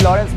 Lawrence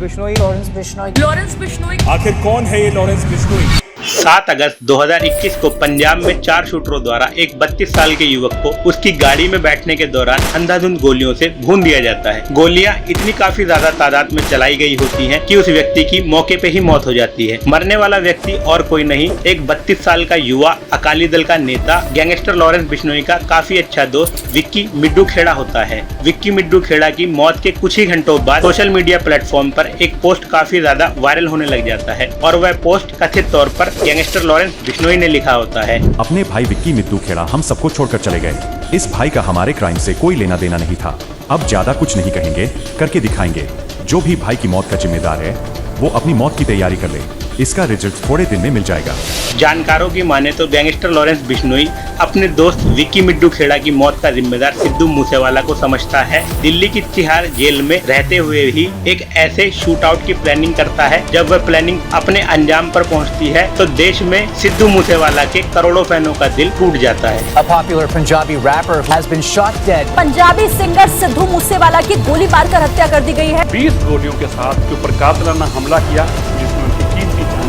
Bishnoi. आखिर कौन है ये लॉरेंस बिश्नोई? 7 अगस्त 2021 को पंजाब में 4 शूटरों द्वारा एक 32 साल के युवक को उसकी गाड़ी में बैठने के दौरान अंधाधुंध गोलियों से भून दिया जाता है। गोलियां इतनी काफी ज्यादा तादाद में चलाई गई होती हैं कि उस व्यक्ति की मौके पे ही मौत हो जाती है। मरने वाला व्यक्ति और कोई नहीं, एक 32 साल का युवा अकाली दल का नेता गैंगस्टर लॉरेंस बिश्नोई का काफी अच्छा दोस्त विक्की मिड्डू खेड़ा होता है। विक्की मिड्डू खेड़ा की मौत के कुछ ही घंटों बाद सोशल मीडिया प्लेटफॉर्म पर एक पोस्ट काफी ज्यादा वायरल होने लग जाता है और वह पोस्ट कथित तौर पर गैंगस्टर लॉरेंस बिश्नोई ने लिखा होता है। अपने भाई विक्की मिड्डू खेड़ा हम सबको छोड़कर चले गए। इस भाई का हमारे क्राइम से कोई लेना देना नहीं था। अब ज्यादा कुछ नहीं कहेंगे, करके दिखाएंगे। जो भी भाई की मौत का जिम्मेदार है वो अपनी मौत की तैयारी कर ले। इसका रिजल्ट थोड़े दिन में मिल जाएगा। जानकारों की माने तो गैंगस्टर लॉरेंस बिश्नोई अपने दोस्त विक्की मिड्डू खेड़ा की मौत का जिम्मेदार सिद्धू मूसेवाला को समझता है। दिल्ली की तिहाड़ जेल में रहते हुए ही एक ऐसे शूट आउट की प्लानिंग करता है। जब वह प्लानिंग अपने अंजाम पर पहुंचती है तो देश में सिद्धू मूसेवाला के करोड़ों फैनों का दिल टूट जाता है। A popular Punjabi rapper has been shot dead. Punjabi singer Sidhu Moosewala की गोली मारकर हत्या कर दी गई है। 20 गोलियों के साथ के ऊपर कातिलाना हमला किया जिसमें उनकी कीमती जान।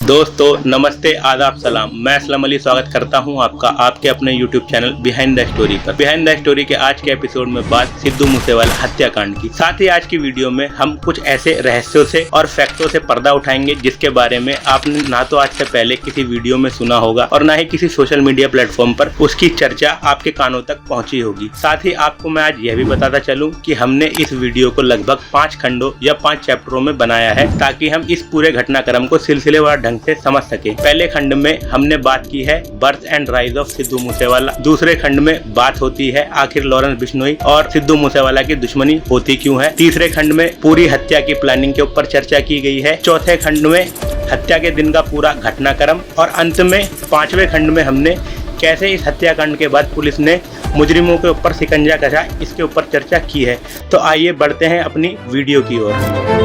दोस्तों नमस्ते, आदाब, सलाम। मैं असलम अली स्वागत करता हूं आपका आपके अपने YouTube channel behind the story पर। बिहाइंड द स्टोरी के आज के एपिसोड में बात सिद्धू मूसेवाला हत्याकांड की। साथ ही आज की वीडियो में हम कुछ ऐसे रहस्यों से और फैक्टों से पर्दा उठाएंगे जिसके बारे में आपने ना तो आज से पहले किसी वीडियो में सुना होगा और ना ही किसी सोशल मीडिया प्लेटफॉर्म पर उसकी चर्चा आपके कानों तक पहुंची होगी। साथ ही आपको मैं आज यह भी बताता चलूं कि हमने इस वीडियो को लगभग 5 खंडों या 5 चैप्टरों में बनाया है ताकि हम इस पूरे घटनाक्रम को सिलसिलेवार से समझ सके। पहले खंड में हमने बात की है birth and rise of Sidhu Moosewala. दूसरे खंड में बात होती है आखिर लॉरेंस बिश्नोई और सिद्धू मूसेवाला की दुश्मनी होती क्यों है। तीसरे खंड में पूरी हत्या की प्लानिंग के ऊपर चर्चा की गई है। चौथे खंड में हत्या के दिन का पूरा घटनाक्रम और अंत में 5वें खंड में हमने कैसे इस हत्याकांड के बाद पुलिस ने मुजरिमों के ऊपर शिकंजा कसा इसके ऊपर चर्चा की है। तो आइए बढ़ते हैं अपनी वीडियो की ओर।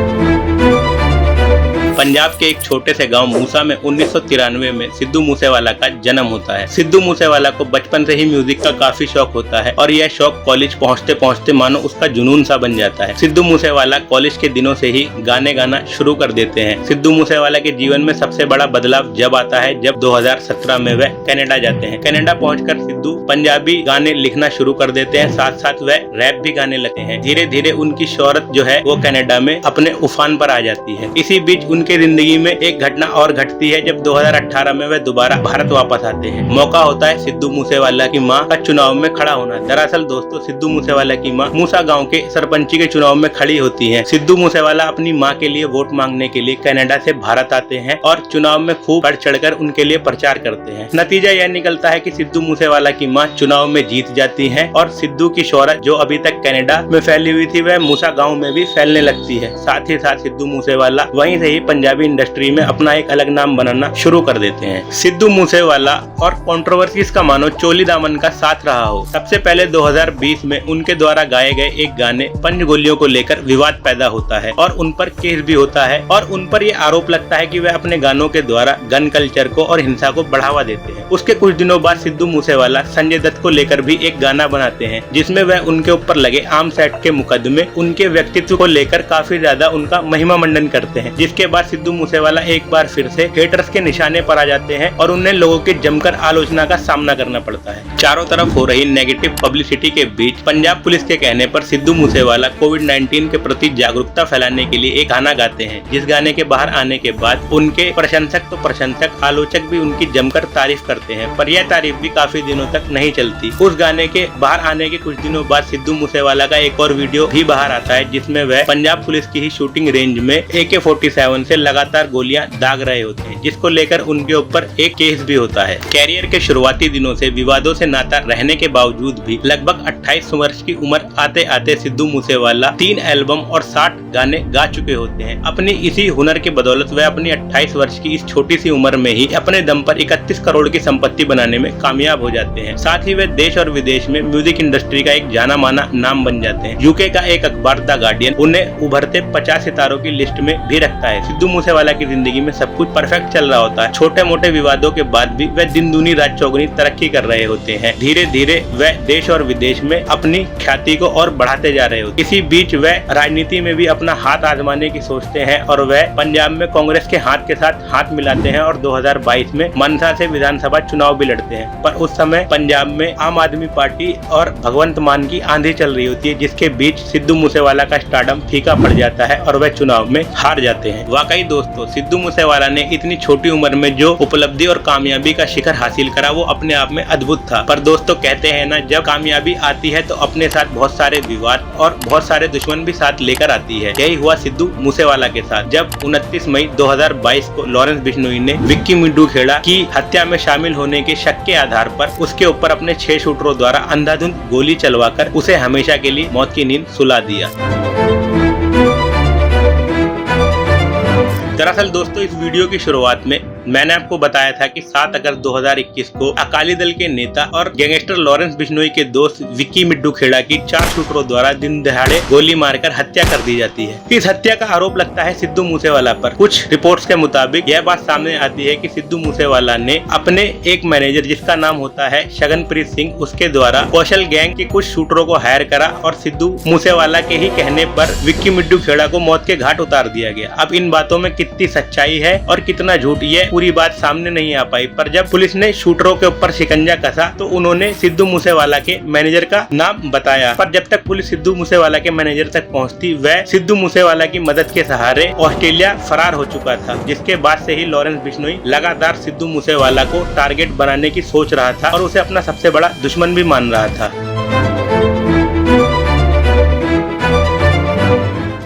पंजाब के एक छोटे से गांव मूसा में 1993 में सिद्धू मूसेवाला का जन्म होता है। सिद्धू मूसेवाला को बचपन से ही म्यूजिक का काफी शौक होता है और यह शौक कॉलेज पहुंचते पहुंचते मानो उसका जुनून सा बन जाता है। सिद्धू मूसेवाला कॉलेज के दिनों से ही गाने गाना शुरू कर देते हैं। सिद्धू मूसेवाला के जीवन में सबसे बड़ा बदलाव जब आता है जब 2017 में वह कनाडा जाते हैं। कनाडा पहुंचकर सिद्धू पंजाबी गाने लिखना शुरू कर देते हैं, साथ साथ वह रैप भी गाने लगते हैं। धीरे धीरे उनकी शोहरत जो है वो कनाडा में अपने उफान पर आ जाती है। इसी बीच उनकी जिंदगी में एक घटना और घटती है जब 2018 में वह दोबारा भारत वापस आते हैं। मौका होता है सिद्धू मूसेवाला की मां का चुनाव में खड़ा होना। दरअसल दोस्तों सिद्धू मूसेवाला की मां मूसा गांव के सरपंची के चुनाव में खड़ी होती हैं। सिद्धू मूसेवाला अपनी मां के लिए वोट मांगने के लिए कनाडा से भारत आते हैं और चुनाव में खूब बढ़ चढ़कर उनके लिए प्रचार करते हैं। नतीजा यह निकलता है कि सिद्धू मूसेवाला की मां चुनाव में जीत जाती है और सिद्धू की शोहरत जो अभी तक कनाडा में फैली हुई थी वह मूसा गाँव में भी फैलने लगती है। साथ ही साथ सिद्धू मूसेवाला वहीं से ही पंजाबी इंडस्ट्री में अपना एक अलग नाम बनाना शुरू कर देते हैं। सिद्धू मूसेवाला और कंट्रोवर्सीज का मानो चोली दामन का साथ रहा हो। सबसे पहले 2020 में उनके द्वारा गाए गए एक गाने पंच गोलियों को लेकर विवाद पैदा होता है और उन पर केस भी होता है और उन पर यह आरोप लगता है कि वे अपने गानों के द्वारा गन कल्चर को और हिंसा को बढ़ावा देते हैं। उसके कुछ दिनों बाद सिद्धू मूसेवाला संजय दत्त को लेकर भी एक गाना बनाते हैं जिसमें वह उनके ऊपर लगे आर्म्स एक्ट के मुकदमे उनके व्यक्तित्व को लेकर काफी ज्यादा उनका महिमा मंडन करते हैं। जिसके बाद सिद्धू मूसेवाला एक बार फिर से हेटर्स के निशाने पर आ जाते हैं और उन्हें लोगों की जमकर आलोचना का सामना करना पड़ता है। चारों तरफ हो रही नेगेटिव पब्लिसिटी के बीच पंजाब पुलिस के कहने पर सिद्धू मूसेवाला कोविड-19 के प्रति जागरूकता फैलाने के लिए एक गाना गाते हैं। जिस गाने के बाहर आने के बाद उनके प्रशंसक तो प्रशंसक, आलोचक भी उनकी जमकर तारीफ करते हैं, पर यह तारीफ भी काफी दिनों तक नहीं चलती। उस गाने के बाहर आने के कुछ दिनों बाद सिद्धू मूसेवाला का एक और वीडियो भी बाहर आता है जिसमें वह पंजाब पुलिस की ही शूटिंग रेंज में AK-47 से लगातार गोलियां दाग रहे होते हैं, जिसको लेकर उनके ऊपर एक केस भी होता है। कैरियर के शुरुआती दिनों से विवादों से नाता रहने के बावजूद भी लगभग 28 वर्ष की उम्र आते आते सिद्धू मूसेवाला 3 एल्बम और 60 गाने गा चुके होते हैं। अपनी इसी हुनर की बदौलत वह अपनी 28 वर्ष की इस छोटी सी उम्र में ही अपने दम पर 31 करोड़ की संपत्ति बनाने में कामयाब हो जाते हैं। साथ ही वे देश और विदेश में म्यूजिक इंडस्ट्री का एक जाना माना नाम बन जाते हैं। यूके का एक अखबार द गार्डियन उन्हें उभरते 50 सितारों की लिस्ट में भी रखता है। सिद्धू सिद्धू मूसेवाला की जिंदगी में सब कुछ परफेक्ट चल रहा होता है। छोटे मोटे विवादों के बाद भी वह दिन दूनी रात चौगुनी तरक्की कर रहे होते हैं। धीरे धीरे वह देश और विदेश में अपनी ख्याति को और बढ़ाते जा रहे होते हैं। इसी बीच वह राजनीति में भी अपना हाथ आजमाने की सोचते हैं और वह पंजाब में कांग्रेस के हाथ के साथ हाथ मिलाते हैं और 2022 में मनसा से विधानसभा चुनाव भी लड़ते हैं। पर उस समय पंजाब में आम आदमी पार्टी और भगवंत मान की आंधी चल रही होती है, जिसके बीच सिद्धू मूसेवाला का स्टारडम फीका पड़ जाता है और वह चुनाव में हार जाते हैं। वाकई दोस्तों, सिद्धू मूसेवाला ने इतनी छोटी उम्र में जो उपलब्धि और कामयाबी का शिखर हासिल करा वो अपने आप में अद्भुत था। पर दोस्तों कहते हैं ना, जब कामयाबी आती है तो अपने साथ बहुत सारे विवाद और बहुत सारे दुश्मन भी साथ लेकर आती है। यही हुआ सिद्धू मूसेवाला के साथ, जब 29 मई 2022 को लॉरेंस बिश्नोई ने विक्की मिड्डू खेड़ा की हत्या में शामिल होने के शक के आधार पर उसके ऊपर अपने 6 शूटरों द्वारा अंधाधुंध गोली चलवाकर उसे हमेशा के लिए मौत की नींद सुला दिया। दरअसल दोस्तों, इस वीडियो की शुरुआत में मैंने आपको बताया था कि 7 अगस्त 2021 को अकाली दल के नेता और गैंगस्टर लॉरेंस बिश्नोई के दोस्त विक्की मिड्डू खेड़ा की 4 शूटरों द्वारा दिन दहाड़े गोली मारकर हत्या कर दी जाती है। इस हत्या का आरोप लगता है सिद्धू मूसेवाला पर। कुछ रिपोर्ट्स के मुताबिक यह बात सामने आती है कि सिद्धू मूसेवाला ने अपने एक मैनेजर, जिसका नाम होता है शगनप्रीत सिंह, उसके द्वारा कौशल गैंग के कुछ शूटरों को हायर करा और सिद्धू मूसेवाला के ही कहने पर विक्की मिड्डू खेड़ा को मौत के घाट उतार दिया गया। अब इन बातों में कितनी सच्चाई है और कितना झूठ, ये पूरी बात सामने नहीं आ पाई। पर जब पुलिस ने शूटरों के ऊपर शिकंजा कसा तो उन्होंने सिद्धू मूसेवाला के मैनेजर का नाम बताया। पर जब तक पुलिस सिद्धू मूसेवाला के मैनेजर तक पहुंचती, वह सिद्धू मूसेवाला की मदद के सहारे ऑस्ट्रेलिया फरार हो चुका था। जिसके बाद से ही लॉरेंस बिश्नोई लगातार सिद्धू मूसेवाला को टारगेट बनाने की सोच रहा था और उसे अपना सबसे बड़ा दुश्मन भी मान रहा था।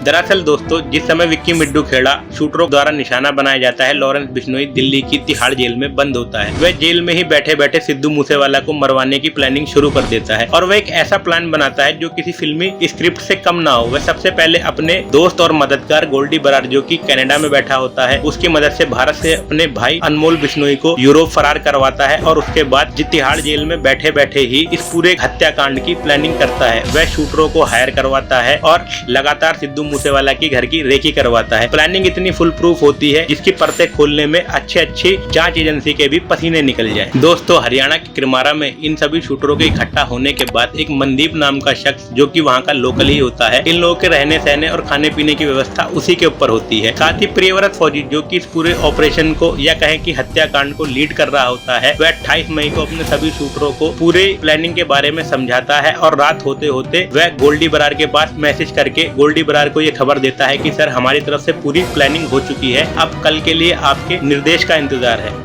दरअसल दोस्तों, जिस समय विक्की मिड्डू खेड़ा शूटरों द्वारा निशाना बनाया जाता है, लॉरेंस बिश्नोई दिल्ली की तिहाड़ जेल में बंद होता है। वह जेल में ही बैठे बैठे सिद्धू मूसेवाला को मरवाने की प्लानिंग शुरू कर देता है और वह एक ऐसा प्लान बनाता है जो किसी फिल्मी स्क्रिप्ट से कम ना हो। वह सबसे पहले अपने दोस्त और मददगार गोल्डी बरार, जो कि कनाडा में बैठा होता है, उसकी मदद से भारत से अपने भाई अनमोल बिश्नोई को यूरोप फरार करवाता है और उसके बाद तिहाड़ जेल में बैठे बैठे ही इस पूरे हत्याकांड की प्लानिंग करता है। वह शूटरों को हायर करवाता है और लगातार सिद्धू मूसेवाला की घर की रेकी करवाता है। प्लानिंग इतनी फुल प्रूफ होती है जिसकी परतें खोलने में अच्छी जांच एजेंसी के भी पसीने निकल जाए। दोस्तों, हरियाणा के किरमारा में इन सभी शूटरों के इकट्ठा होने के बाद एक मनदीप नाम का शख्स, जो कि वहाँ का लोकल ही होता है, इन लोगों के रहने सहने और खाने पीने की व्यवस्था उसी के ऊपर होती है। साथ ही प्रियव्रत फौजी, जो कि इस पूरे ऑपरेशन को या कहें कि हत्याकांड को लीड कर रहा होता है, वह 28 मई को अपने सभी शूटरों को पूरे प्लानिंग के बारे में समझाता है और रात होते होते वह गोल्डी बरार के पास मैसेज करके गोल्डी बरार को ये खबर देता है कि सर, हमारी तरफ से पूरी प्लानिंग हो चुकी है, अब कल के लिए आपके निर्देश का इंतजार है।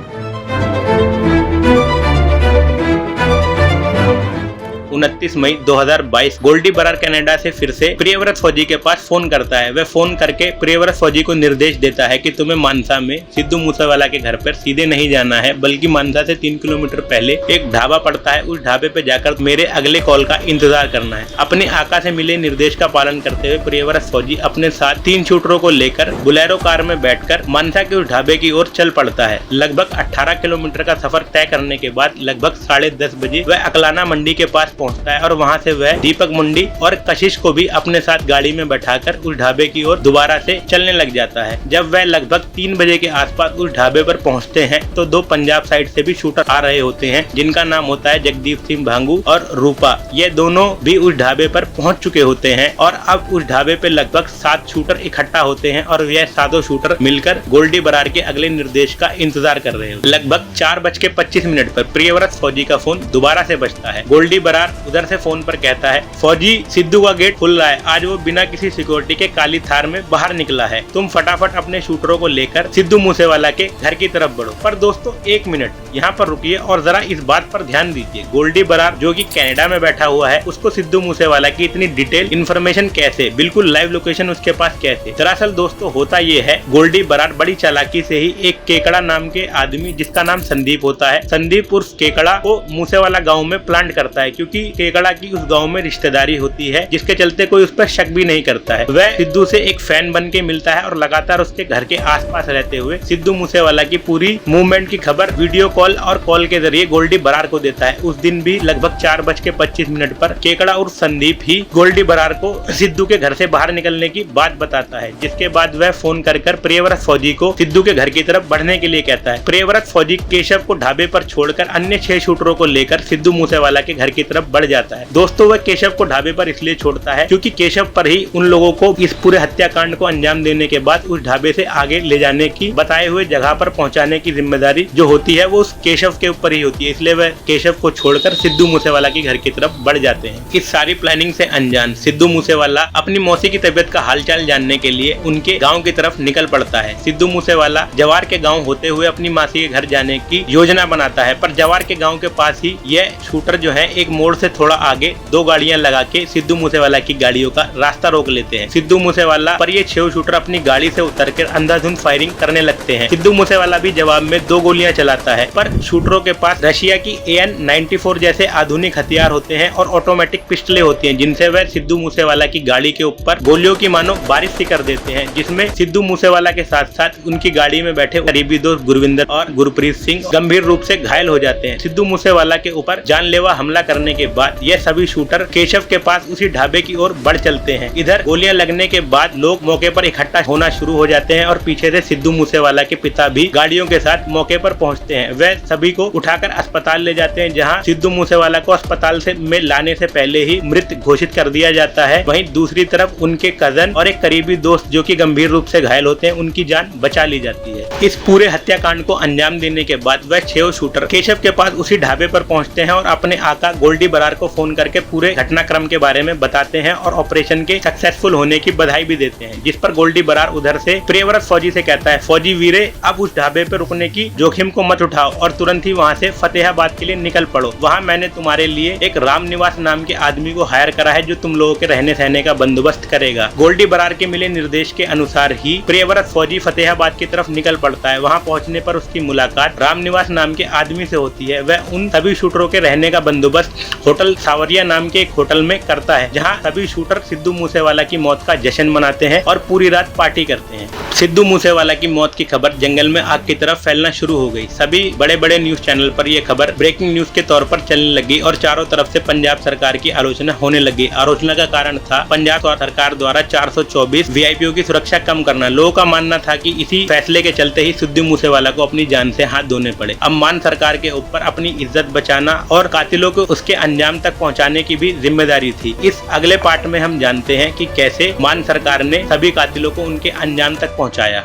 29 मई 2022 गोल्डी बरार कनाडा से फिर से प्रियव्रत फौजी के पास फोन करता है। वह फोन करके प्रियव्रत फौजी को निर्देश देता है कि तुम्हें मानसा में सिद्धू मूसेवाला के घर पर सीधे नहीं जाना है, बल्कि मानसा से 3 किलोमीटर पहले एक ढाबा पड़ता है, उस ढाबे पे जाकर मेरे अगले कॉल का इंतजार करना है। अपने आका से मिले निर्देश का पालन करते हुए प्रियव्रत फौजी अपने साथ 3 शूटरों को लेकर बुलेरो कार में बैठकर मानसा के उस ढाबे की ओर चल पड़ता है। लगभग 18 किलोमीटर का सफर तय करने के बाद लगभग 10:30 बजे वह अकलाना मंडी के पास पहुंचता है और वहां से वह दीपक मुंडी और कशिश को भी अपने साथ गाड़ी में बैठाकर उस ढाबे की ओर दोबारा से चलने लग जाता है। जब वह लगभग 3 बजे के आसपास उस ढाबे पर पहुंचते हैं तो 2 पंजाब साइड से भी शूटर आ रहे होते हैं, जिनका नाम होता है जगदीप सिंह भांगू और रूपा। ये दोनों भी उस ढाबे पर पहुंच चुके होते हैं और अब उस ढाबे पे लगभग 7 शूटर इकट्ठा होते हैं और यह 7 शूटर मिलकर गोल्डी बरार के अगले निर्देश का इंतजार कर रहे हैं। लगभग 4:25 पर प्रियव्रत फौजी का फोन दोबारा से बजता है। गोल्डी बरार उधर से फोन पर कहता है, फौजी, सिद्धू का गेट खुल रहा है, आज वो बिना किसी सिक्योरिटी के काली थार में बाहर निकला है, तुम फटाफट अपने शूटरों को लेकर सिद्धू मूसेवाला के घर की तरफ बढ़ो। पर दोस्तों, 1 मिनट यहाँ पर रुकिए और जरा इस बात पर ध्यान दीजिए, गोल्डी बरार जो कि कनाडा में बैठा हुआ है, उसको सिद्धू मूसेवाला की इतनी डिटेल इन्फॉर्मेशन कैसे, बिल्कुल लाइव लोकेशन उसके पास कैसे? दरअसल दोस्तों, होता ये है, गोल्डी बरार बड़ी चालाकी से ही एक केकड़ा नाम के आदमी, जिसका नाम संदीप होता है, संदीप उर्फ केकड़ा को मूसेवाला गाँव में प्लांट करता है, क्योंकि केकड़ा की उस गाँव में रिश्तेदारी होती है, जिसके चलते कोई उस पर शक भी नहीं करता है। वह सिद्धू से एक फैन बन के मिलता है और लगातार उसके घर के आसपास रहते हुए सिद्धू मूसेवाला की पूरी मूवमेंट की खबर वीडियो कॉल और कॉल के जरिए गोल्डी बरार को देता है। उस दिन भी लगभग 4:25 पर केकड़ा और संदीप ही गोल्डी बरार को सिद्धू के घर से बाहर निकलने की बात बताता है, जिसके बाद वह फोन कर प्रियव्रत फौजी को सिद्धू के घर की तरफ बढ़ने के लिए कहता है। प्रियव्रत फौजी केशव को ढाबे पर छोड़कर अन्य 6 शूटरों को लेकर सिद्धू मूसेवाला के घर की तरफ बढ़ जाता है। दोस्तों, वह केशव को ढाबे पर इसलिए छोड़ता है क्योंकि केशव पर ही उन लोगों को इस पूरे हत्याकांड को अंजाम देने के बाद उस ढाबे से आगे ले जाने की, बताए हुए जगह पर पहुंचाने की जिम्मेदारी जो होती है वो उस केशव के ऊपर ही होती है। इसलिए वह केशव को छोड़कर सिद्धू मूसेवाला के घर की तरफ बढ़ जाते हैं। इस सारी प्लानिंग से अनजान सिद्धू मूसेवाला अपनी मौसी की तबीयत का हालचाल जानने के लिए उनके गाँव की तरफ निकल पड़ता है। सिद्धू मूसेवाला जवार के गाँव होते हुए अपनी मासी के घर जाने की योजना बनाता है, पर जवार के गाँव के पास ही यह शूटर जो है एक मोड़ से थोड़ा आगे 2 गाड़ियां लगा के सिद्धू मूसेवाला की गाड़ियों का रास्ता रोक लेते हैं। सिद्धू मूसेवाला पर ये 6 शूटर अपनी गाड़ी से उतरकर अंधाधुंध फायरिंग करने लगते हैं। सिद्धू मूसेवाला भी जवाब में 2 गोलियां चलाता है, पर शूटरों के पास रशिया की AN-94 जैसे आधुनिक हथियार होते हैं और ऑटोमेटिक पिस्टलें होती हैं, जिनसे वह सिद्धू मूसेवाला की गाड़ी के ऊपर गोलियों की मानो बारिश सी कर देते हैं, जिसमें सिद्धू मूसेवाला के साथ साथ उनकी गाड़ी में बैठे करीबी दोस्त गुरविंदर और गुरप्रीत सिंह गंभीर रूप से घायल हो जाते हैं। सिद्धू मूसेवाला के ऊपर जानलेवा हमला करने के बाद यह सभी शूटर केशव के पास उसी ढाबे की ओर बढ़ चलते हैं। इधर गोलियां लगने के बाद लोग मौके पर इकट्ठा होना शुरू हो जाते हैं और पीछे से सिद्धू मूसेवाला के पिता भी गाड़ियों के साथ मौके पर पहुंचते हैं। वह सभी को उठाकर अस्पताल ले जाते हैं, जहां सिद्धू मूसेवाला को अस्पताल में लाने से पहले ही मृत घोषित कर दिया जाता है। वहीं दूसरी तरफ उनके कजन और एक करीबी दोस्त जो कि गंभीर रूप से घायल होते हैं, उनकी जान बचा ली जाती है। इस पूरे हत्याकांड को अंजाम देने के बाद वह 6 शूटर केशव के पास उसी ढाबे पर पहुंचते हैं और अपने आका गोल्डी बरार को फोन करके पूरे घटनाक्रम के बारे में बताते हैं और ऑपरेशन के सक्सेसफुल होने की बधाई भी देते हैं। जिस पर गोल्डी बरार उधर से प्रियव्रत फौजी से कहता है, फौजी वीरे, अब उस ढाबे पर रुकने की जोखिम को मत उठाओ और तुरंत ही वहाँ से फतेहाबाद के लिए निकल पड़ो। वहाँ मैंने तुम्हारे लिए एक राम निवास नाम के आदमी को हायर करा है, जो तुम लोगों के रहने सहने का बंदोबस्त करेगा। गोल्डी बरार के मिले निर्देश के अनुसार ही प्रियव्रत फौजी फतेहाबाद की तरफ निकल पड़ता है। वहाँ पहुँचने पर उसकी मुलाकात राम निवास नाम के आदमी से होती है। वह उन सभी शूटरों के रहने का बंदोबस्त होटल सावरिया नाम के एक होटल में करता है, जहां सभी शूटर सिद्धू मूसेवाला की मौत का जश्न मनाते हैं और पूरी रात पार्टी करते हैं। सिद्धू मूसेवाला की मौत की खबर जंगल में आग की तरफ फैलना शुरू हो गई। सभी बड़े बड़े न्यूज चैनल पर यह खबर ब्रेकिंग न्यूज के तौर पर चलने लगी और चारों तरफ से पंजाब सरकार की आलोचना होने लगी। आलोचना का कारण था पंजाब सरकार द्वारा 424 वीआईपीओ की सुरक्षा कम करना। लोगों का मानना था कि इसी फैसले के चलते ही सिद्धू मूसेवाला को अपनी जान से हाथ धोने पड़े। अब मान सरकार के ऊपर अपनी इज्जत बचाना और कातिलों को उसके अंजाम तक पहुंचाने की भी जिम्मेदारी थी। इस अगले पार्ट में हम जानते हैं कि कैसे मान सरकार ने सभी कातिलों को उनके अंजाम तक पहुंचाया।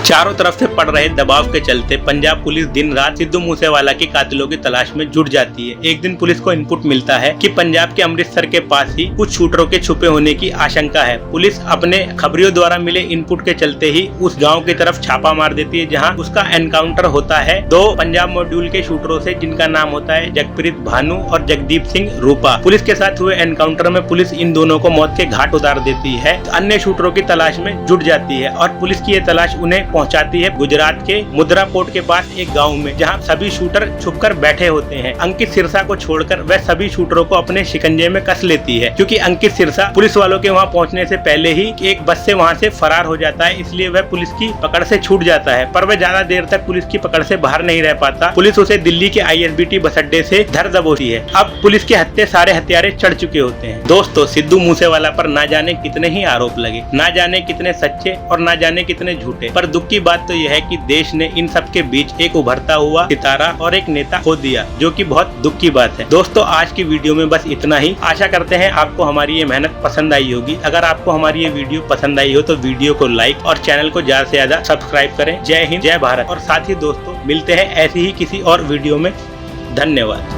चारों तरफ से पड़ रहे दबाव के चलते पंजाब पुलिस दिन रात सिद्धू मूसेवाला के कातिलों की तलाश में जुट जाती है। एक दिन पुलिस को इनपुट मिलता है कि पंजाब के अमृतसर के पास ही कुछ शूटरों के छुपे होने की आशंका है। पुलिस अपने खबरियों द्वारा मिले इनपुट के चलते ही उस गांव की तरफ छापा मार देती है, जहां उसका एनकाउंटर होता है 2 पंजाब मॉड्यूल के शूटरों से, जिनका नाम होता है जगप्रीत भानु और जगदीप सिंह रूपा। पुलिस के साथ हुए एनकाउंटर में पुलिस इन दोनों को मौत के घाट उतार देती है। अन्य शूटरों की तलाश में जुट जाती है और पुलिस की ये तलाश उन्हें पहुंचाती है गुजरात के मुद्रा पोर्ट के पास एक गांव में, जहां सभी शूटर छुपकर बैठे होते हैं। अंकित सिरसा को छोड़कर वह सभी शूटरों को अपने शिकंजे में कस लेती है, क्योंकि अंकित सिरसा पुलिस वालों के वहां पहुंचने से पहले ही एक बस से वहां से फरार हो जाता है, इसलिए वह पुलिस की पकड़ से छूट जाता है। पर वह ज्यादा देर तक पुलिस की पकड़ से बाहर नहीं रह पाता। पुलिस उसे दिल्ली के ISBT बस अड्डे से धर दबोचती है। अब पुलिस के हत्थे सारे हथियारे चढ़ चुके होते हैं। दोस्तों, सिद्धू मूसेवाला पर ना जाने कितने ही आरोप लगे, ना जाने कितने सच्चे और ना जाने कितने झूठे, पर दुख की बात तो यह है कि देश ने इन सब के बीच एक उभरता हुआ सितारा और एक नेता खो दिया, जो कि बहुत दुख की बात है। दोस्तों, आज की वीडियो में बस इतना ही। आशा करते हैं आपको हमारी ये मेहनत पसंद आई होगी। अगर आपको हमारी ये वीडियो पसंद आई हो तो वीडियो को लाइक और चैनल को ज्यादा से ज्यादा सब्सक्राइब करें। जय हिंद, जय भारत। और साथ ही दोस्तों, मिलते हैं ऐसी ही किसी और वीडियो में। धन्यवाद।